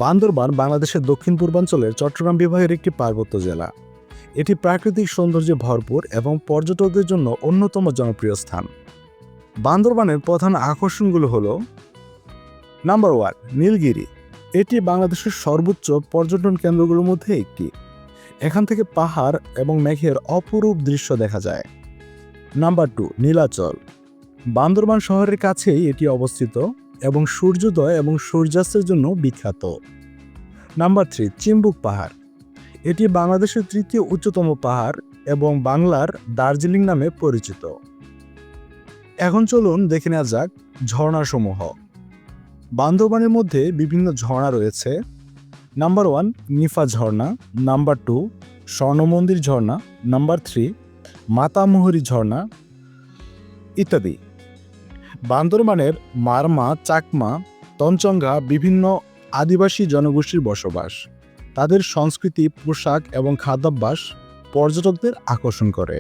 বান্দরবান বাংলাদেশের দক্ষিণ পূর্বাঞ্চলের চট্টগ্রাম বিভাগের একটি পার্বত্য জেলা। এটি প্রাকৃতিক সৌন্দর্যে ভরপুর এবং পর্যটকদের জন্য অন্যতম জনপ্রিয় স্থান। বান্দরবানের প্রধান আকর্ষণগুলো হলো: নাম্বার 1, নীলগিরি। এটি বাংলাদেশের সর্বোচ্চ পর্যটন কেন্দ্রগুলোর মধ্যে একটি। এখান থেকে পাহাড় এবং মেঘের অপরূপ দৃশ্য দেখা যায়। নাম্বার 2, নীলাচল। বান্দরবান শহরের কাছেই এটি অবস্থিত এবং সূর্যোদয় এবং সূর্যাস্তের জন্য বিখ্যাত। নাম্বার 3, চিম্বুক পাহাড়। এটি বাংলাদেশের তৃতীয় উচ্চতম পাহাড় এবং বাংলার দার্জিলিং নামে পরিচিত। এখন চলুন দেখে নেওয়া যাক ঝর্ণাসমূহ। বান্দরবানের মধ্যে বিভিন্ন ঝর্ণা রয়েছে। নাম্বার 1, নিফা ঝর্ণা। নাম্বার 2, স্বর্ণমন্দির ঝর্ণা। নাম্বার 3, মাতামুহুরী ঝর্ণা ইত্যাদি। বান্দরবানের মারমা, চাকমা, তঞ্চঙ্গা বিভিন্ন আদিবাসী জনগোষ্ঠীর বসবাস। তাদের সংস্কৃতি, পোশাক এবং খাদ্যাভ্যাস পর্যটকদের আকর্ষণ করে।